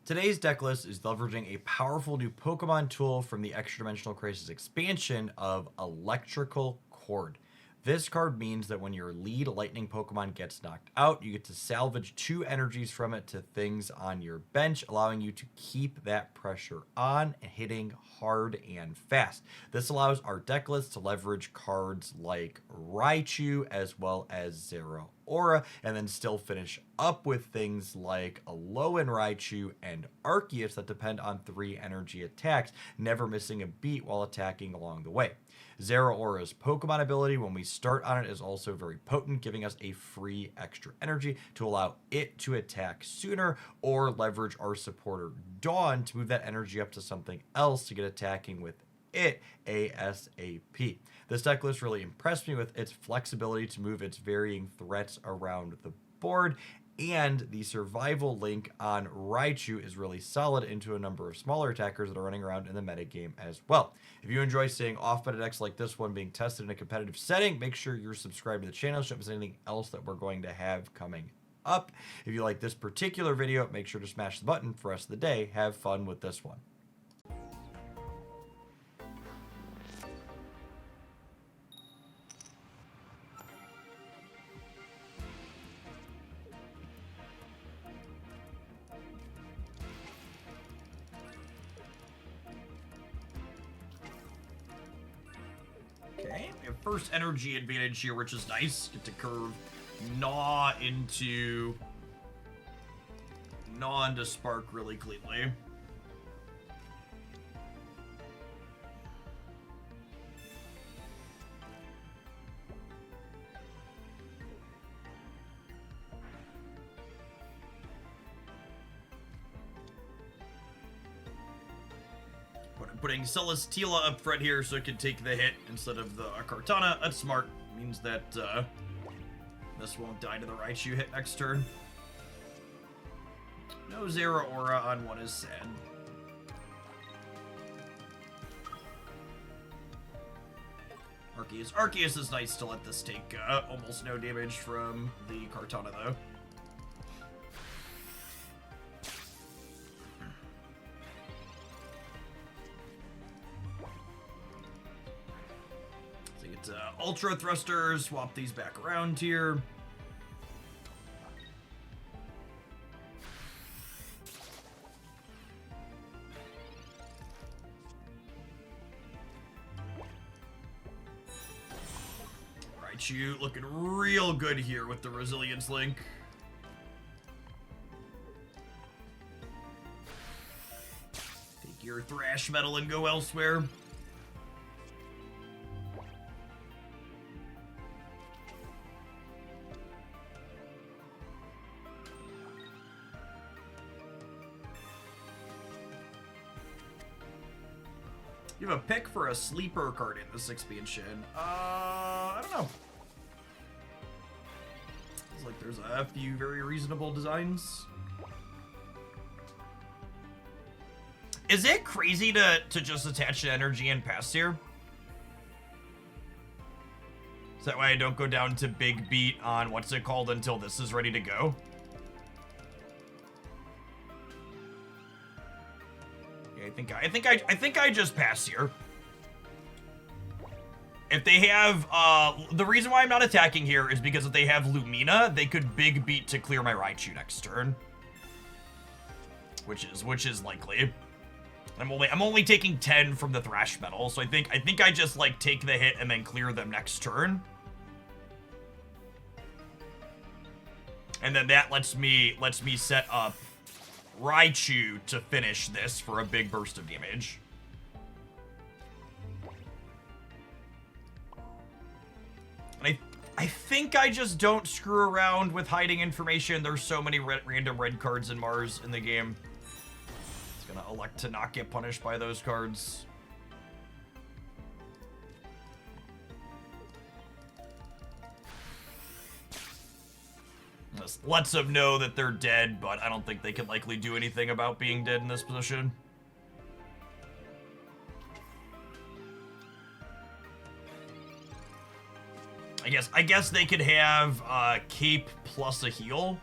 Today's deck list is leveraging a powerful new Pokemon tool from the Extra Dimensional Crisis expansion of Electrical Cord. This card means that when your lead lightning Pokemon gets knocked out, you get to salvage 2 energies from it to things on your bench, allowing you to keep that pressure on and hitting hard and fast. This allows our deck list to leverage cards like Raichu as well as Zeraora, and then still finish up with things like Alolan Raichu and Arceus that depend on 3 energy attacks, never missing a beat while attacking along the way. Zeraora's Pokemon ability when we start on it is also very potent, giving us a free extra energy to allow it to attack sooner, or leverage our supporter Dawn to move that energy up to something else to get attacking with it ASAP. This deck list really impressed me with its flexibility to move its varying threats around the board, and the survival link on Raichu is really solid into a number of smaller attackers that are running around in the metagame as well. If you enjoy seeing off-meta decks like this one being tested in a competitive setting, make sure you're subscribed to the channel so if there's anything else that we're going to have coming up. If you like this particular video, make sure to smash the button for the rest of the day. Have fun with this one. Okay, we have first energy advantage here, which is nice. Get to curve Gnaw into Spark really cleanly. Putting Celesteela up front here so it can take the hit instead of the Kartana. That's smart. Means that this won't die to the Raichu hit next turn. No Zeraora on one is sad. Arceus is nice to let this take almost no damage from the Kartana though. Ultra Thrusters, swap these back around here. Raichu looking real good here with the Resilience Link. Take your Thrash Metal and go elsewhere. You have a pick for a sleeper card in this expansion. I don't know. It's like there's a few very reasonable designs. Is it crazy to just attach the energy and pass here? So that way I don't go down to big beat on what's it called until this is ready to go? I think I just pass here. If they have, the reason why I'm not attacking here is because if they have Lumina, they could big beat to clear my Raichu next turn. Which is likely. I'm only taking 10 from the Thrash Metal, so I think I just like take the hit and then clear them next turn. And then that lets me set up Raichu to finish this for a big burst of damage. And I think I just don't screw around with hiding information. There's so many random red cards in Mars in the game. It's gonna elect to not get punished by those cards. This lets them know that they're dead, but I don't think they can likely do anything about being dead in this position. I guess they could have Cape plus a heal.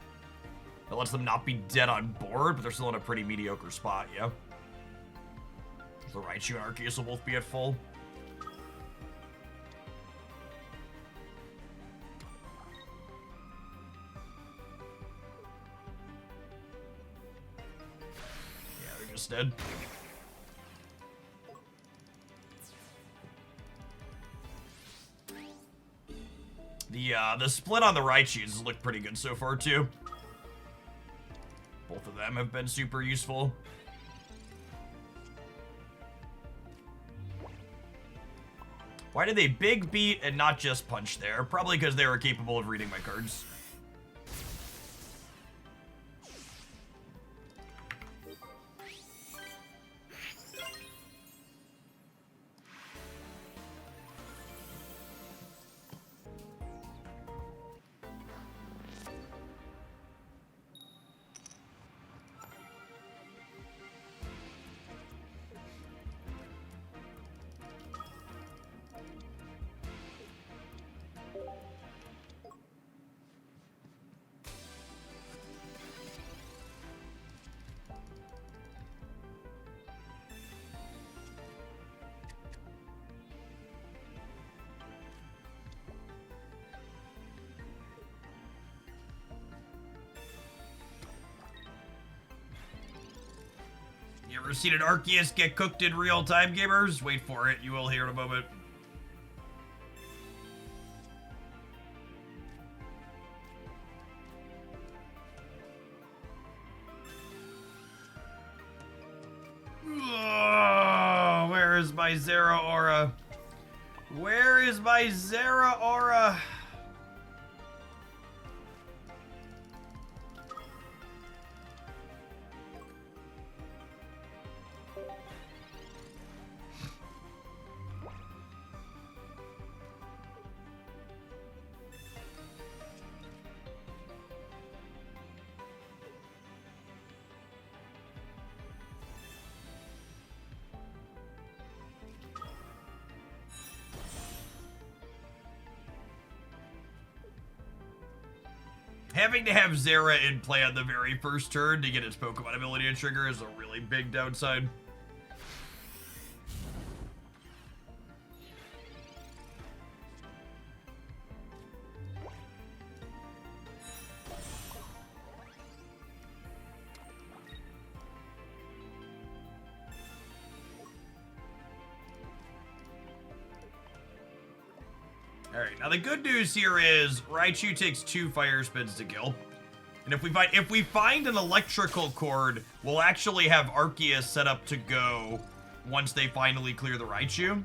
That lets them not be dead on board, but they're still in a pretty mediocre spot, yeah? The Raichu and Arceus will both be at full. Yeah, they're just dead. The split on the Raichus look pretty good so far, too. Both of them have been super useful. Why did they big beat and not just punch there? Probably because they were capable of reading my cards. You ever seen an Arceus get cooked in real time, gamers? Wait for it, you will hear in a moment. Oh, where is my Zeraora? Where is my Zeraora? Having to have Zera in play on the very first turn to get its Pokemon ability to trigger is a really big downside. Alright, now the good news here is Raichu takes 2 fire spins to kill. And if we find an electrical cord, we'll actually have Arceus set up to go once they finally clear the Raichu.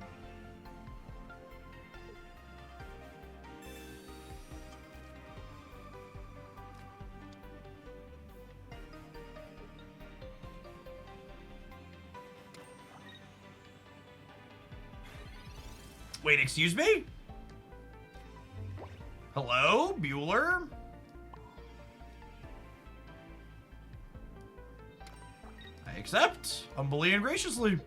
Wait, excuse me? Hello, Bueller? I accept, humbly and graciously.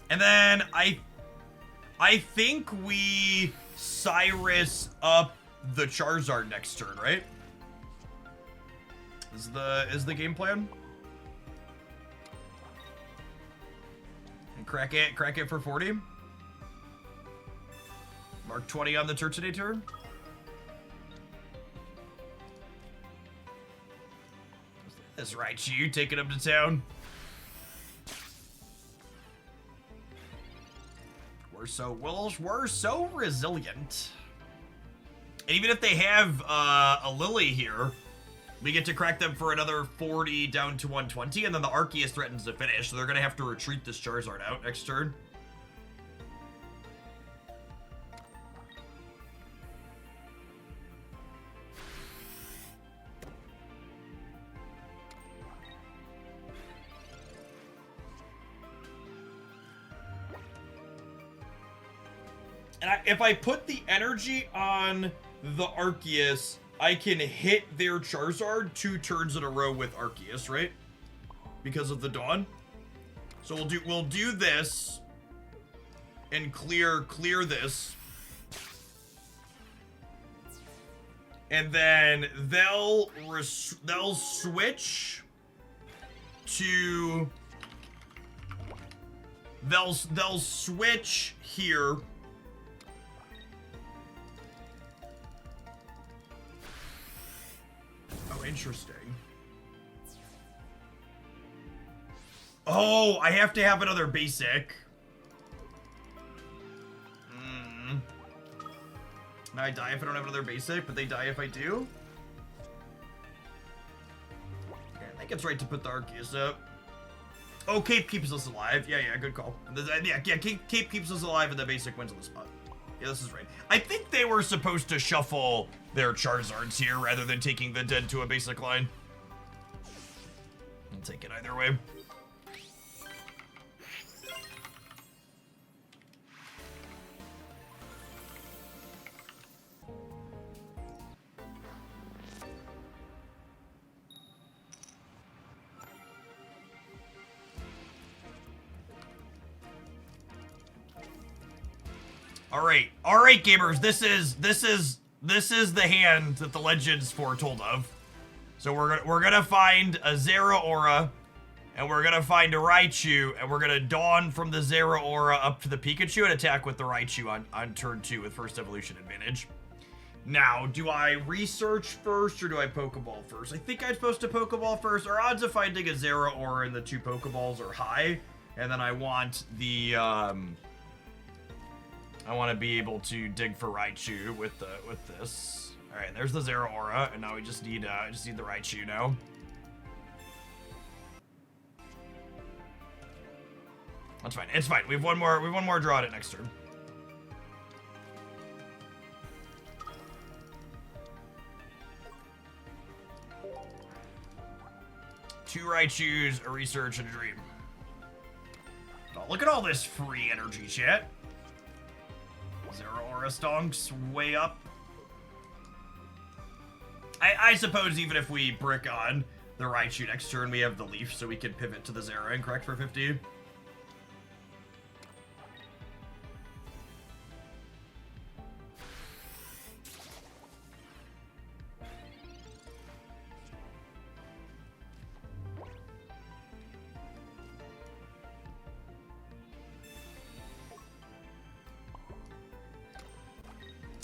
And then I think we Cyrus up the Charizard next turn, right? Is the game plan? And crack it for 40. Mark 20 on the Turtonator turn. That's right, you taking him to town. We're so resilient. And even if they have a Lily here, we get to crack them for another 40 down to 120, and then the Arceus threatens to finish, so they're gonna have to retreat this Charizard out next turn. And if I put the energy on the Arceus, I can hit their Charizard 2 turns in a row with Arceus, right? Because of the Dawn. So we'll do this and clear this. And then they'll switch to they'll switch here. Oh, interesting. Oh, I have to have another basic. Now I die if I don't have another basic, but they die if I do. Yeah, I think it's right to put the Arceus up. Oh, Cape keeps us alive. Yeah, good call. Yeah, Cape keeps us alive and the basic wins on the spot. Yeah, this is right. I think they were supposed to shuffle their Charizards here rather than taking the dead to a basic line. I'll take it either way. All right, gamers. This is the hand that the legends foretold of. So we're gonna find a Zeraora, and we're gonna find a Raichu, and we're gonna Dawn from the Zeraora up to the Pikachu and attack with the Raichu on turn 2 with first evolution advantage. Now, do I research first or do I Pokeball first? I think I'm supposed to Pokeball first. Our odds of finding a Zeraora in the 2 Pokeballs are high, and then I want the I want to be able to dig for Raichu with this. All right, there's the Zeraora, and now we just need the Raichu now. That's fine. It's fine. We have one more draw at it next turn. Two Raichus, a research, and a dream. Oh, look at all this free energy, chat. Zeraora stonks way up. I suppose even if we brick on the Raichu next turn, we have the Leaf, so we can pivot to the Zera and correct for 50.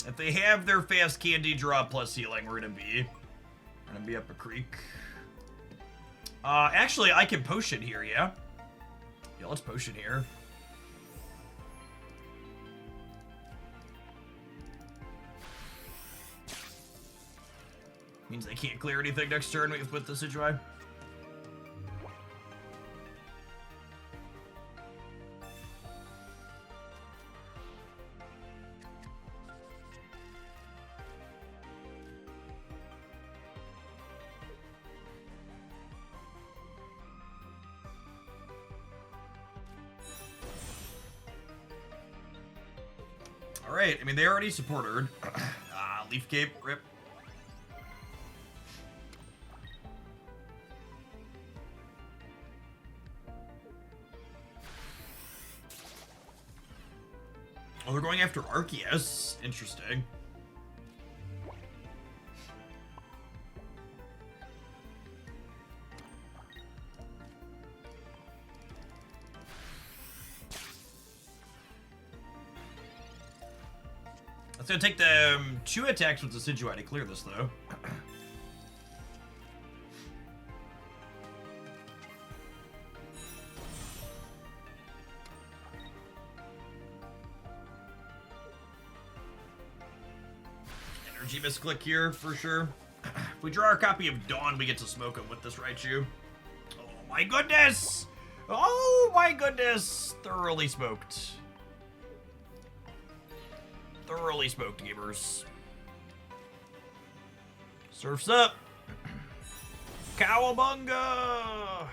If they have their fast candy draw plus healing, we're gonna be up a creek. Actually, I can potion here, yeah? Yeah, let's potion here. Means they can't clear anything next turn with the Decidueye. Alright, I mean, they already supported. Leaf Cape, rip. Oh, they're going after Arceus. Interesting. It's gonna take them 2 attacks with the Decidueye to clear this, though. Energy misclick here, for sure. If we draw our copy of Dawn, we get to smoke him with this Raichu. Oh my goodness! Oh my goodness! Thoroughly smoked. Thoroughly smoked, gamers. Surf's up. Cowabunga!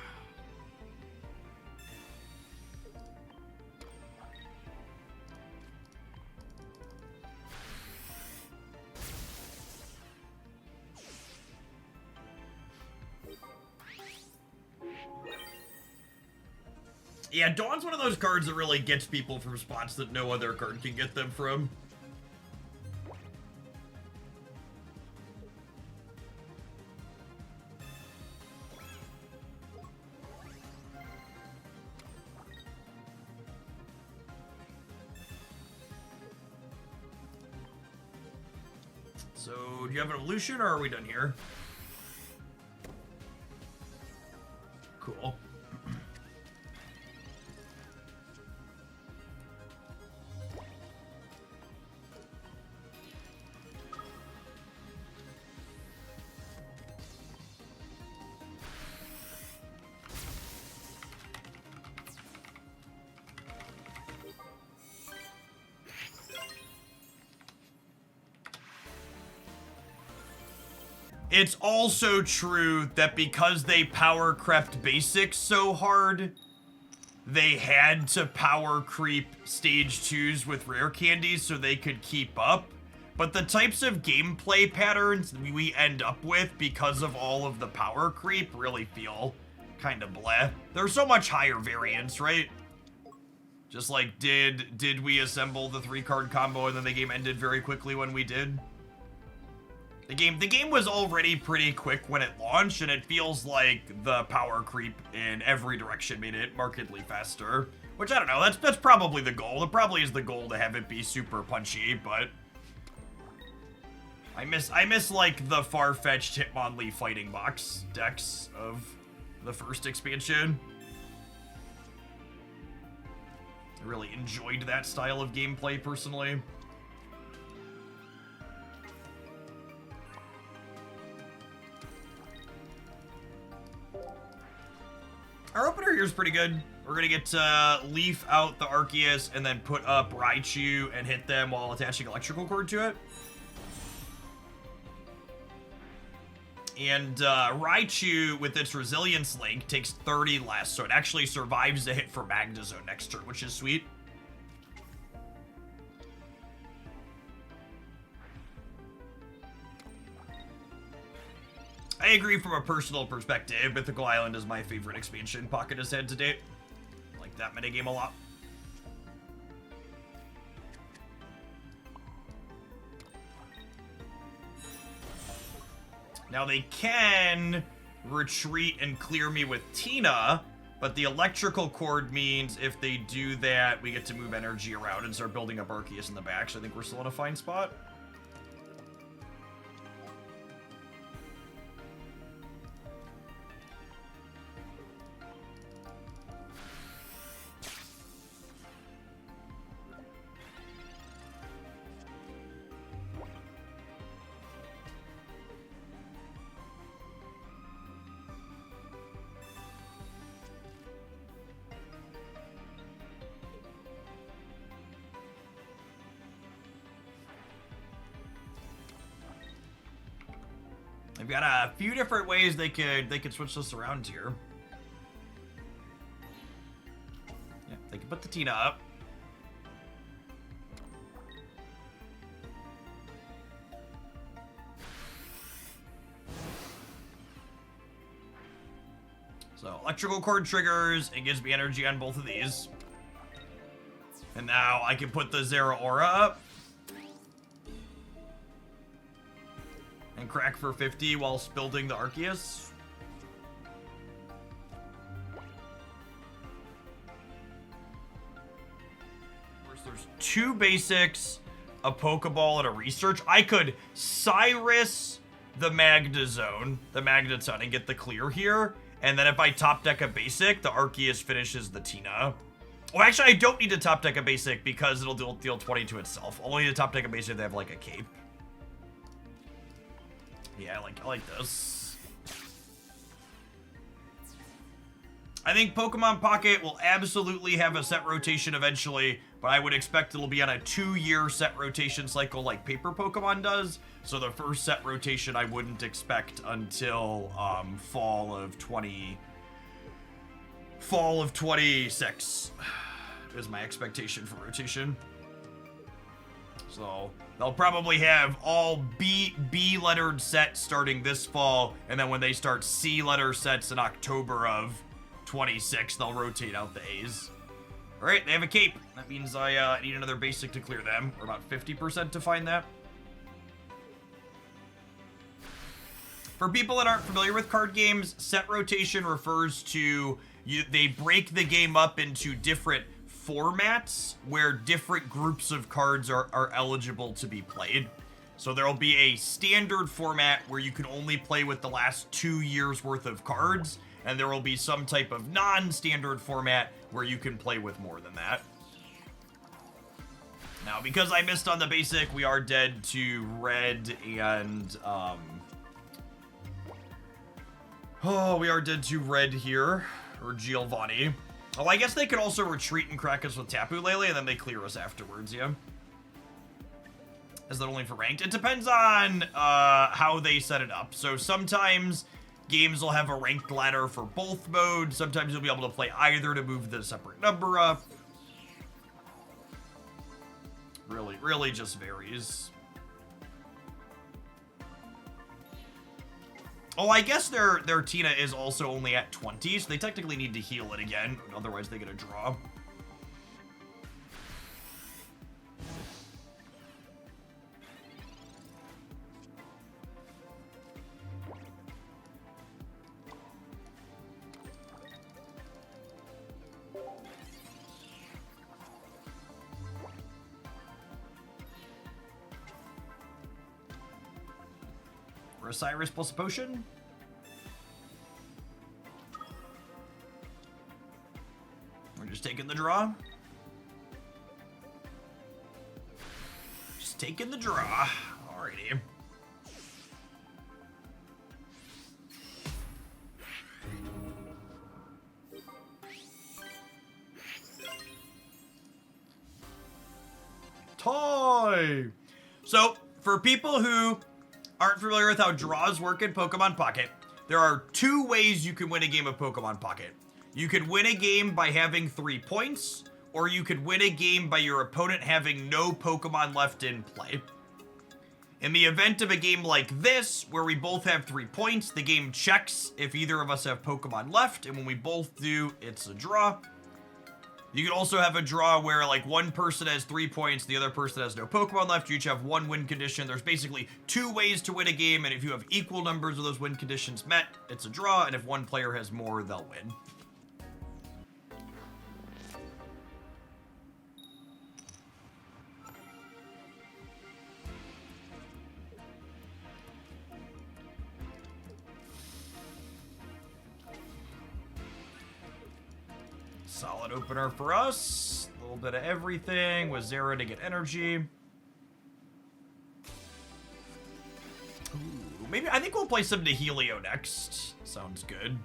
Yeah, Dawn's one of those cards that really gets people from spots that no other card can get them from. So, do you have an evolution, or are we done here? Cool. It's also true that because they power crept basics so hard, they had to power creep stage 2s with rare candies so they could keep up. But the types of gameplay patterns we end up with because of all of the power creep really feel kind of bleh. There's so much higher variance, right? Just like, did we assemble the 3-card combo and then the game ended very quickly when we did? The game was already pretty quick when it launched, and it feels like the power creep in every direction made it markedly faster. Which, I don't know, that's probably the goal. It probably is the goal to have it be super punchy, but I miss like the far-fetched Hitmonlee fighting box decks of the first expansion. I really enjoyed that style of gameplay personally. Our opener here is pretty good. We're gonna get Leaf out the Arceus and then put up Raichu and hit them while attaching Electrical Cord to it. And Raichu, with its Resilience Link, takes 30 less, so it actually survives the hit for Magnezone next turn, which is sweet. I agree from a personal perspective. Mythical Island is my favorite expansion Pocket has had to date. I like that metagame a lot. Now they can retreat and clear me with Tina, but the Electrical Cord means if they do that, we get to move energy around and start building up Arceus in the back, so I think we're still in a fine spot. They've got a few different ways they could switch this around here. Yeah, they could put the Tina up. So Electrical Cord triggers and gives me energy on both of these. And now I can put the Zeraora up. And crack for 50 whilst building the Arceus. There's 2 basics, a Pokeball, and a research. I could Cyrus the Magnezone, and get the clear here. And then if I top deck a basic, the Arceus finishes the Tina. Well, actually, I don't need to top deck a basic because it'll deal 20 to itself. Only to top deck a basic if they have like a cape. Yeah, I like this. I think Pokemon Pocket will absolutely have a set rotation eventually, but I would expect it'll be on a 2-year set rotation cycle like Paper Pokemon does. So the first set rotation I wouldn't expect until fall of 26 is my expectation for rotation. So they'll probably have all B lettered sets starting this fall, and then when they start C letter sets in October of 26, they'll rotate out the A's. Alright, they have a cape. That means I need another basic to clear them. We're about 50% to find that. For people that aren't familiar with card games, set rotation refers to they break the game up into different formats where different groups of cards are eligible to be played. So there'll be a standard format where you can only play with the last 2 years worth of cards, and there will be some type of non-standard format where you can play with more than that. Now, because I missed on the basic, we are dead to red and, we are dead to red here, or Giovanni. Oh, I guess they could also retreat and crack us with Tapu Lele, and then they clear us afterwards, yeah? Is that only for ranked? It depends on how they set it up. So sometimes games will have a ranked ladder for both modes. Sometimes you'll be able to play either to move the separate number up. Really just varies. Oh, I guess their Tina is also only at 20, so they technically need to heal it again. Otherwise, they get a draw. Osiris plus a potion. We're just taking the draw. Just taking the draw. Alrighty. Toy. So, for people who aren't familiar with how draws work in Pokemon Pocket, there are 2 ways you can win a game of Pokemon Pocket. You could win a game by having 3 points, or you could win a game by your opponent having no Pokemon left in play. In the event of a game like this, where we both have 3 points, the game checks if either of us have Pokemon left, and when we both do, it's a draw. You can also have a draw where, like, one person has 3 points, the other person has no Pokemon left. You each have 1 win condition. There's basically 2 ways to win a game, and if you have equal numbers of those win conditions met, it's a draw, and if one player has more, they'll win. Solid opener for us. A little bit of everything with Zeraora to get energy. Ooh, maybe I think we'll play some Nihilio next. Sounds good.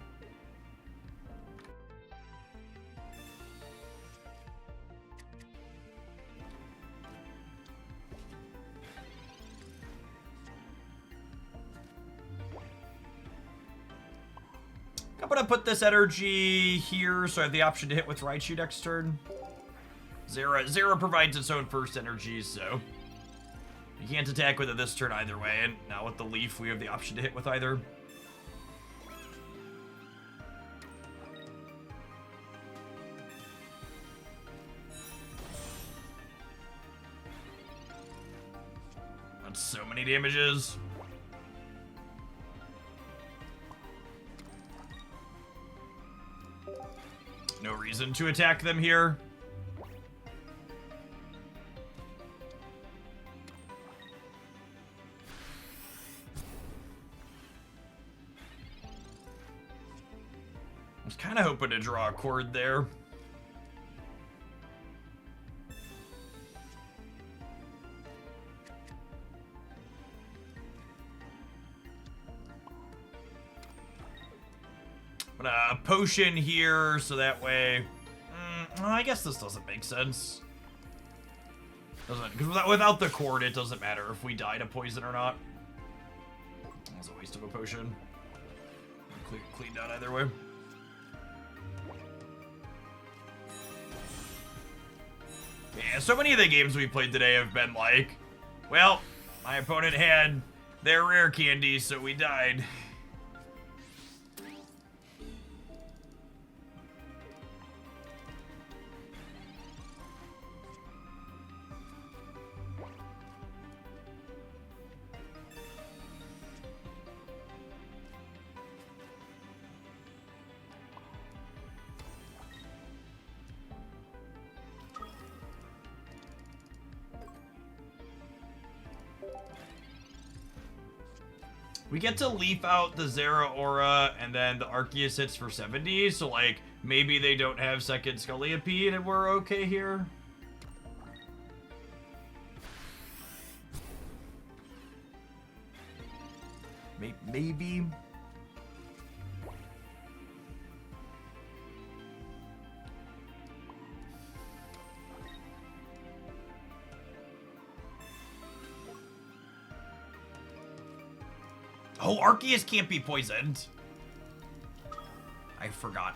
I'm gonna put this energy here so I have the option to hit with Raichu next turn. Zeraora provides its own first energy, so you can't attack with it this turn either way, and now with the Leaf we have the option to hit with either. That's so many damages. No reason to attack them here. I was kind of hoping to draw a cord there. I'm gonna potion here, so that way... well, I guess this doesn't make sense. Doesn't, because without the cord, it doesn't matter if we die to poison or not. That's a waste of a potion. Cleaned out either way. Yeah, so many of the games we played today have been like, well, my opponent had their rare candy, so we died. We get to leaf out the Zeraora, and then the Arceus hits for 70, so, like, maybe they don't have second Scolipede, and we're okay here. Maybe. Oh, Arceus can't be poisoned. I forgot.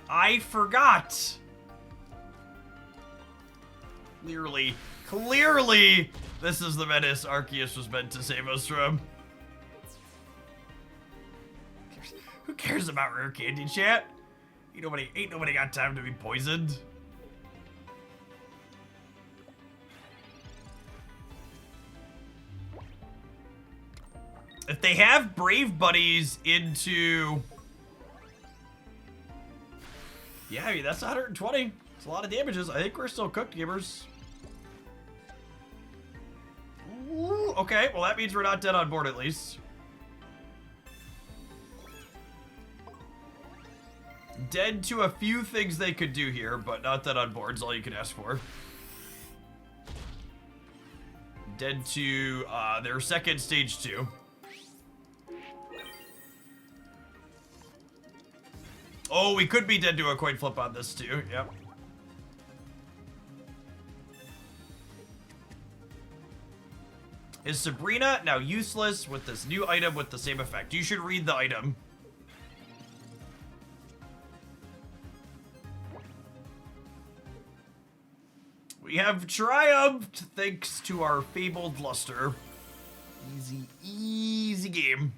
Clearly, this is the menace Arceus was meant to save us from. Who cares about rare candy, chat? Ain't nobody got time to be poisoned. If they have Brave Buddies into... Yeah, I mean, that's 120. It's a lot of damages. I think we're still cooked, gamers. Ooh, okay, well, that means we're not dead on board, at least. Dead to a few things they could do here, but not dead on board is all you can ask for. Dead to their second stage 2. Oh, we could be dead to a coin flip on this too, yep. Is Sabrina now useless with this new item with the same effect? You should read the item. We have triumphed thanks to our fabled luster. Easy game.